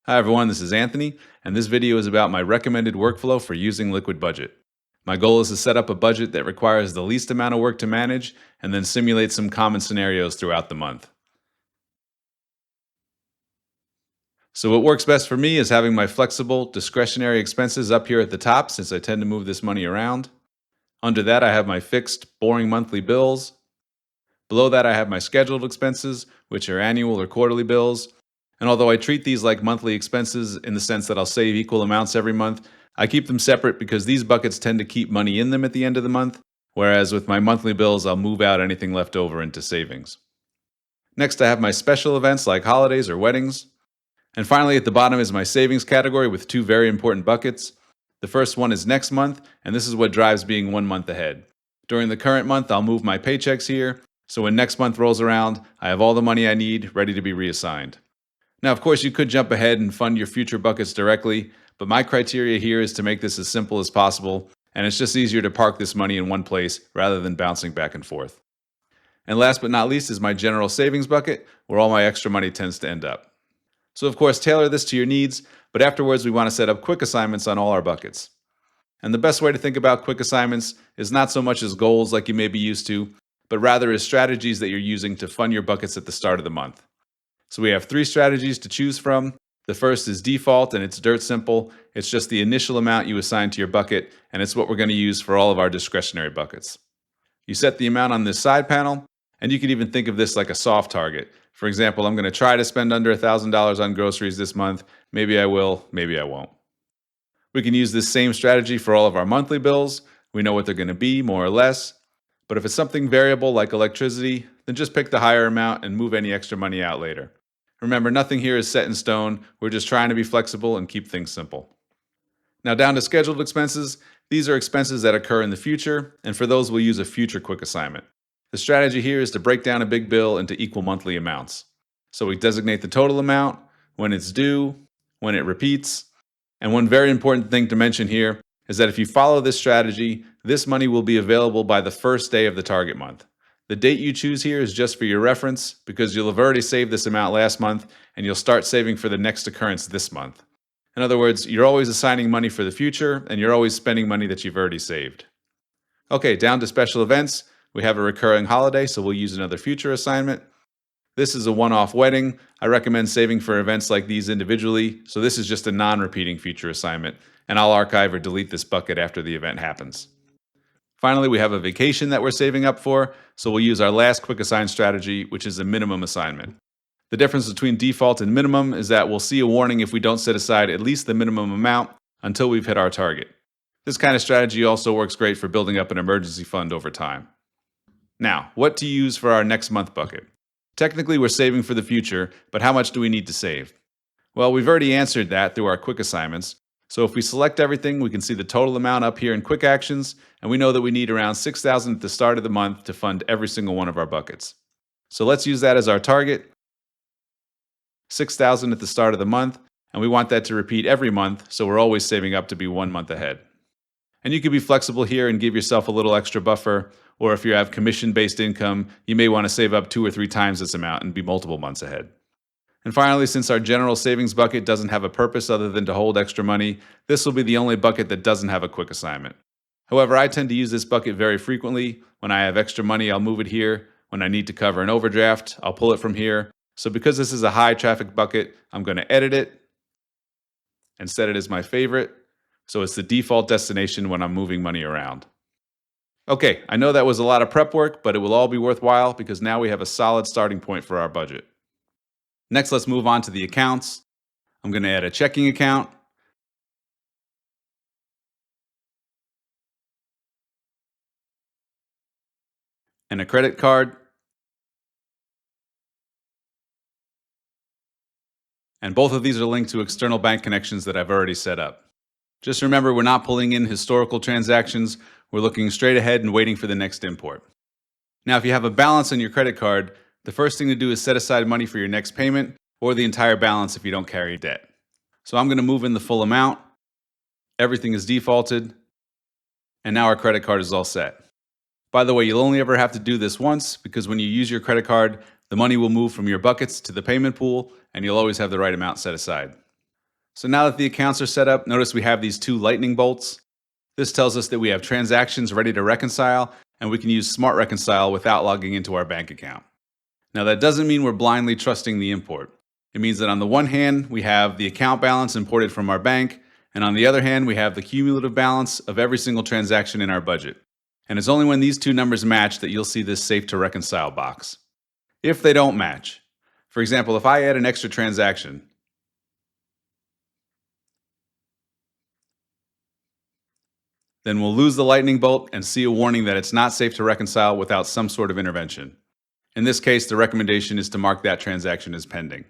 Hi everyone, this is Anthony, and this video is about my recommended workflow for using LiquidBudget. My goal is to set up a budget that requires the least amount of work to manage and then simulate some common scenarios throughout the month. So what works best for me is having my flexible, discretionary expenses up here at the top since I tend to move this money around. Under that, I have my fixed, boring monthly bills. Below that, I have my scheduled expenses, which are annual or quarterly bills. And although I treat these like monthly expenses in the sense that I'll save equal amounts every month, I keep them separate because these buckets tend to keep money in them at the end of the month, whereas with my monthly bills, I'll move out anything left over into savings. Next, I have my special events like holidays or weddings. And finally, at the bottom is my savings category with two very important buckets. The first one is next month, and this is what drives being 1 month ahead. During the current month, I'll move my paychecks here, so when next month rolls around, I have all the money I need ready to be reassigned. Now, of course, you could jump ahead and fund your future buckets directly, but my criteria here is to make this as simple as possible, and it's just easier to park this money in one place rather than bouncing back and forth. And last but not least is my general savings bucket, where all my extra money tends to end up. So of course, tailor this to your needs, but afterwards we want to set up quick assignments on all our buckets. And the best way to think about quick assignments is not so much as goals like you may be used to, but rather as strategies that you're using to fund your buckets at the start of the month. So we have 3 strategies to choose from. The first is default, and it's dirt simple. It's just the initial amount you assign to your bucket, and it's what we're going to use for all of our discretionary buckets. You set the amount on this side panel, and you can even think of this like a soft target. For example, I'm going to try to spend under $1,000 on groceries this month. Maybe I will, maybe I won't. We can use this same strategy for all of our monthly bills. We know what they're going to be, more or less. But if it's something variable like electricity, then just pick the higher amount and move any extra money out later. Remember, nothing here is set in stone. We're just trying to be flexible and keep things simple. Now down to scheduled expenses. These are expenses that occur in the future, and for those we'll use a future quick assignment. The strategy here is to break down a big bill into equal monthly amounts. So we designate the total amount, when it's due, when it repeats. And one very important thing to mention here is that if you follow this strategy, this money will be available by the first day of the target month. The date you choose here is just for your reference because you'll have already saved this amount last month and you'll start saving for the next occurrence this month. In other words, you're always assigning money for the future and you're always spending money that you've already saved. Okay, down to special events. We have a recurring holiday, so we'll use another future assignment. This is a one-off wedding. I recommend saving for events like these individually, so this is just a non-repeating future assignment, and I'll archive or delete this bucket after the event happens. Finally, we have a vacation that we're saving up for, so we'll use our last quick assign strategy, which is a minimum assignment. The difference between default and minimum is that we'll see a warning if we don't set aside at least the minimum amount until we've hit our target. This kind of strategy also works great for building up an emergency fund over time. Now, what to use for our next month bucket? Technically, we're saving for the future, but how much do we need to save? Well, we've already answered that through our quick assignments. So if we select everything, we can see the total amount up here in quick actions, and we know that we need around $6,000 at the start of the month to fund every single one of our buckets. So let's use that as our target, $6,000 at the start of the month, and we want that to repeat every month, so we're always saving up to be 1 month ahead. And you can be flexible here and give yourself a little extra buffer, or if you have commission-based income, you may want to save up 2 or 3 times this amount and be multiple months ahead. And finally, since our general savings bucket doesn't have a purpose other than to hold extra money, this will be the only bucket that doesn't have a quick assignment. However, I tend to use this bucket very frequently. When I have extra money, I'll move it here. When I need to cover an overdraft, I'll pull it from here. So because this is a high traffic bucket, I'm going to edit it and set it as my favorite. So it's the default destination when I'm moving money around. Okay, I know that was a lot of prep work, but it will all be worthwhile because now we have a solid starting point for our budget. Next, let's move on to the accounts. I'm going to add a checking account, and a credit card, and both of these are linked to external bank connections that I've already set up. Just remember, we're not pulling in historical transactions. We're looking straight ahead and waiting for the next import. Now, if you have a balance on your credit card, the first thing to do is set aside money for your next payment or the entire balance if you don't carry debt. So I'm going to move in the full amount. Everything is defaulted. And now our credit card is all set. By the way, you'll only ever have to do this once because when you use your credit card, the money will move from your buckets to the payment pool and you'll always have the right amount set aside. So now that the accounts are set up, notice we have these two lightning bolts. This tells us that we have transactions ready to reconcile, and we can use Smart Reconcile without logging into our bank account. Now, that doesn't mean we're blindly trusting the import. It means that on the one hand, we have the account balance imported from our bank, and on the other hand, we have the cumulative balance of every single transaction in our budget. And it's only when these two numbers match that you'll see this Safe to Reconcile box. If they don't match, for example, if I add an extra transaction, then we'll lose the lightning bolt and see a warning that it's not safe to reconcile without some sort of intervention. In this case, the recommendation is to mark that transaction as pending.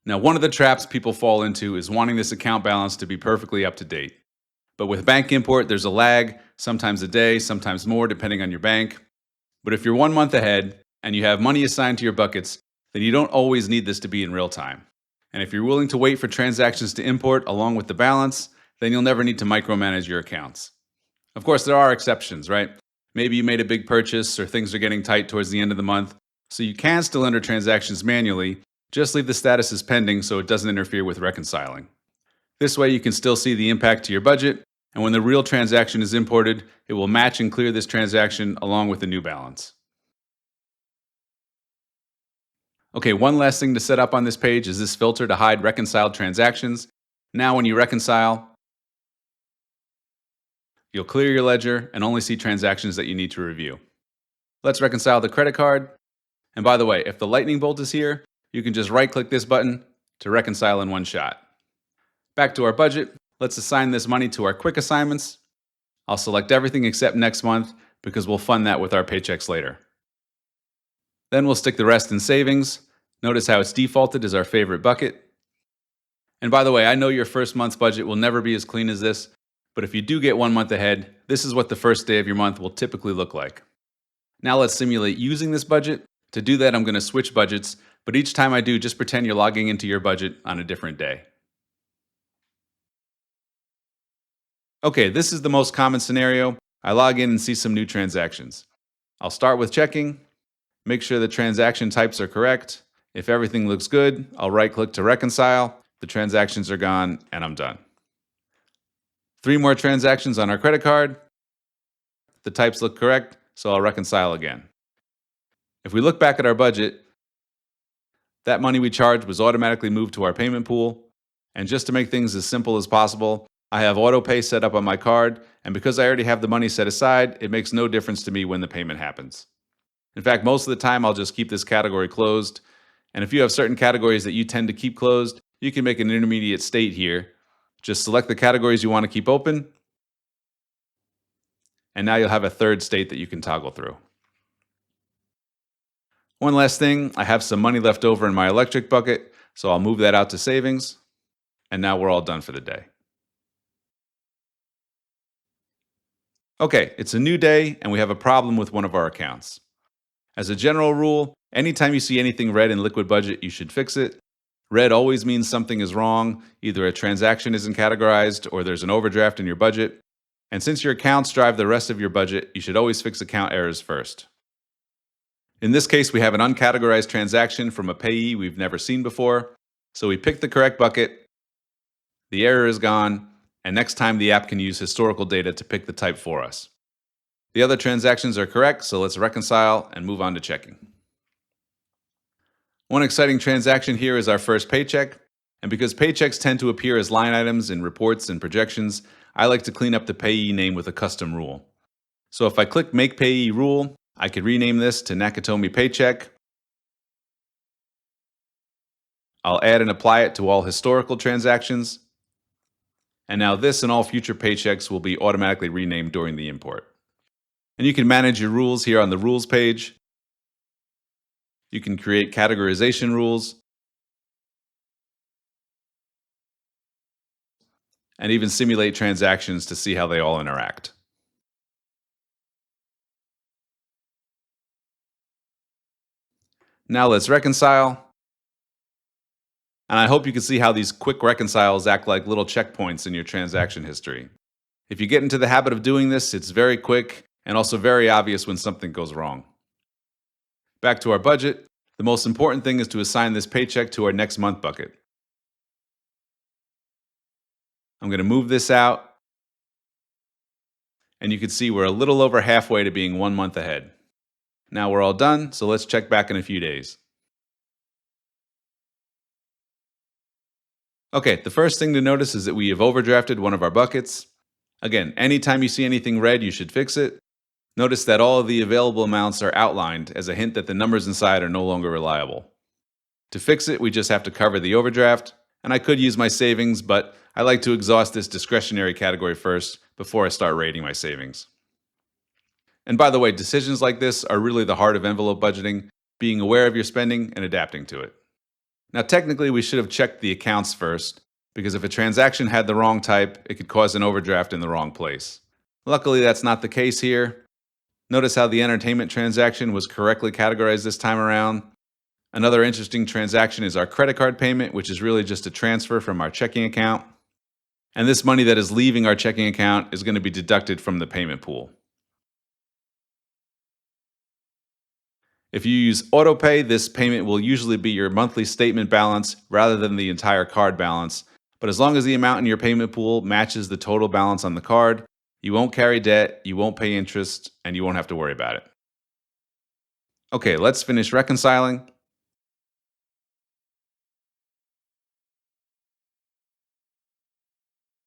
Now, one of the traps people fall into is wanting this account balance to be perfectly up to date. But with bank import, there's a lag, sometimes a day, sometimes more, depending on your bank. But if you're 1 month ahead and you have money assigned to your buckets, then you don't always need this to be in real time. And if you're willing to wait for transactions to import along with the balance, then you'll never need to micromanage your accounts. Of course, there are exceptions, right? Maybe you made a big purchase or things are getting tight towards the end of the month, so you can still enter transactions manually, just leave the status as pending so it doesn't interfere with reconciling. This way you can still see the impact to your budget, and when the real transaction is imported, it will match and clear this transaction along with the new balance. Okay, one last thing to set up on this page is this filter to hide reconciled transactions. Now when you reconcile, you'll clear your ledger and only see transactions that you need to review. Let's reconcile the credit card. And by the way, if the lightning bolt is here, you can just right-click this button to reconcile in one shot. Back to our budget, let's assign this money to our quick assignments. I'll select everything except next month because we'll fund that with our paychecks later. Then we'll stick the rest in savings. Notice how it's defaulted as our favorite bucket. And by the way, I know your first month's budget will never be as clean as this, but if you do get 1 month ahead, this is what the first day of your month will typically look like. Now let's simulate using this budget. To do that, I'm going to switch budgets, but each time I do, just pretend you're logging into your budget on a different day. Okay, this is the most common scenario. I log in and see some new transactions. I'll start with checking, make sure the transaction types are correct. If everything looks good, I'll right-click to reconcile. The transactions are gone, and I'm done. 3 more transactions on our credit card. The types look correct, so I'll reconcile again. If we look back at our budget, that money we charged was automatically moved to our payment pool. And just to make things as simple as possible, I have auto pay set up on my card, and because I already have the money set aside, it makes no difference to me when the payment happens. In fact, most of the time I'll just keep this category closed. And if you have certain categories that you tend to keep closed, you can make an intermediate state here. Just select the categories you want to keep open, and now you'll have a third state that you can toggle through. One last thing, I have some money left over in my electric bucket, so I'll move that out to savings, and now we're all done for the day. Okay, it's a new day, and we have a problem with one of our accounts. As a general rule, anytime you see anything red in LiquidBudget, you should fix it. Red always means something is wrong, either a transaction isn't categorized or there's an overdraft in your budget. And since your accounts drive the rest of your budget, you should always fix account errors first. In this case, we have an uncategorized transaction from a payee we've never seen before. So we pick the correct bucket, the error is gone, and next time the app can use historical data to pick the type for us. The other transactions are correct, so let's reconcile and move on to checking. One exciting transaction here is our first paycheck, and because paychecks tend to appear as line items in reports and projections, I like to clean up the payee name with a custom rule. So if I click Make Payee Rule, I could rename this to Nakatomi Paycheck. I'll add and apply it to all historical transactions, and now this and all future paychecks will be automatically renamed during the import. And you can manage your rules here on the Rules page. You can create categorization rules, and even simulate transactions to see how they all interact. Now let's reconcile. And I hope you can see how these quick reconciles act like little checkpoints in your transaction history. If you get into the habit of doing this, it's very quick and also very obvious when something goes wrong. Back to our budget, the most important thing is to assign this paycheck to our next month bucket. I'm going to move this out, and you can see we're a little over halfway to being 1 month ahead. Now we're all done, so let's check back in a few days. Okay, the first thing to notice is that we have overdrafted one of our buckets. Again, anytime you see anything red, you should fix it. Notice that all of the available amounts are outlined as a hint that the numbers inside are no longer reliable. To fix it, we just have to cover the overdraft, and I could use my savings, but I like to exhaust this discretionary category first before I start rating my savings. And by the way, decisions like this are really the heart of envelope budgeting, being aware of your spending and adapting to it. Now, technically, we should have checked the accounts first, because if a transaction had the wrong type, it could cause an overdraft in the wrong place. Luckily, that's not the case here. Notice how the entertainment transaction was correctly categorized this time around. Another interesting transaction is our credit card payment, which is really just a transfer from our checking account. And this money that is leaving our checking account is going to be deducted from the payment pool. If you use autopay, this payment will usually be your monthly statement balance rather than the entire card balance. But as long as the amount in your payment pool matches the total balance on the card, you won't carry debt, you won't pay interest, and you won't have to worry about it. Okay, let's finish reconciling.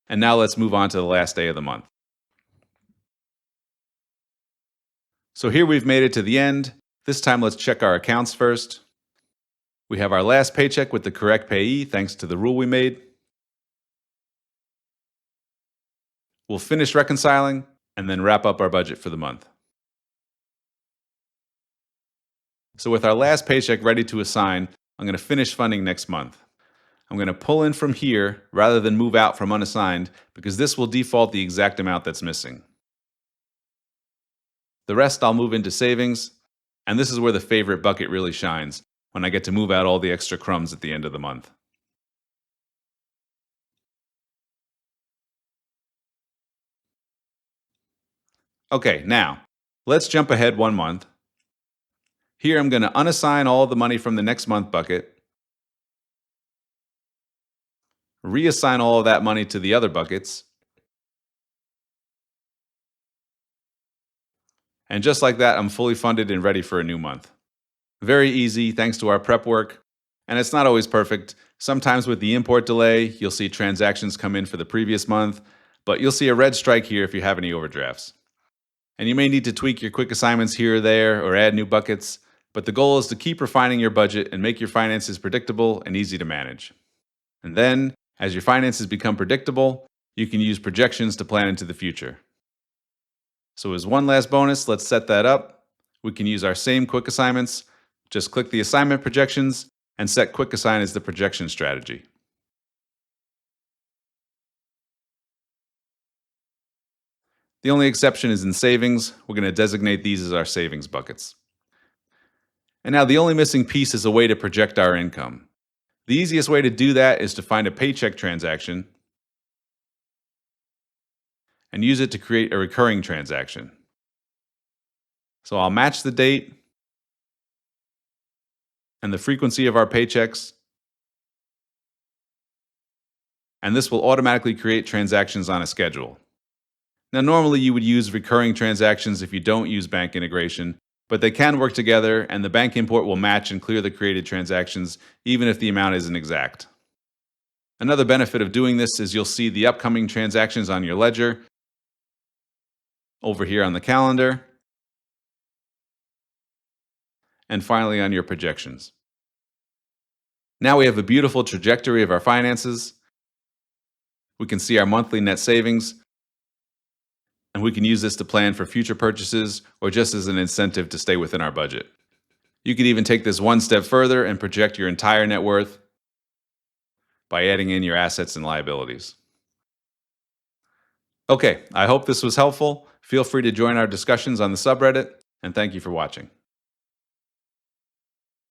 And now let's move on to the last day of the month. So here we've made it to the end. This time let's check our accounts first. We have our last paycheck with the correct payee thanks to the rule we made. We'll finish reconciling and then wrap up our budget for the month. So with our last paycheck ready to assign, I'm going to finish funding next month. I'm going to pull in from here rather than move out from unassigned because this will default the exact amount that's missing. The rest I'll move into savings, and this is where the favorite bucket really shines, when I get to move out all the extra crumbs at the end of the month. Okay, now, let's jump ahead 1 month. Here I'm going to unassign all the money from the next month bucket, reassign all of that money to the other buckets, and just like that, I'm fully funded and ready for a new month. Very easy thanks to our prep work, and it's not always perfect. Sometimes with the import delay, you'll see transactions come in for the previous month, but you'll see a red strike here if you have any overdrafts. And you may need to tweak your quick assignments here or there or add new buckets, but the goal is to keep refining your budget and make your finances predictable and easy to manage. And then, as your finances become predictable, you can use projections to plan into the future. So as one last bonus, let's set that up. We can use our same quick assignments. Just click the assignment projections and set quick assign as the projection strategy. The only exception is in savings. We're going to designate these as our savings buckets. And now the only missing piece is a way to project our income. The easiest way to do that is to find a paycheck transaction and use it to create a recurring transaction. So I'll match the date and the frequency of our paychecks, and this will automatically create transactions on a schedule. Now, normally you would use recurring transactions if you don't use bank integration, but they can work together and the bank import will match and clear the created transactions even if the amount isn't exact. Another benefit of doing this is you'll see the upcoming transactions on your ledger over here on the calendar, and finally on your projections. Now we have a beautiful trajectory of our finances. We can see our monthly net savings, and we can use this to plan for future purchases or just as an incentive to stay within our budget. You could even take this one step further and project your entire net worth by adding in your assets and liabilities. Okay, I hope this was helpful. Feel free to join our discussions on the subreddit, and thank you for watching.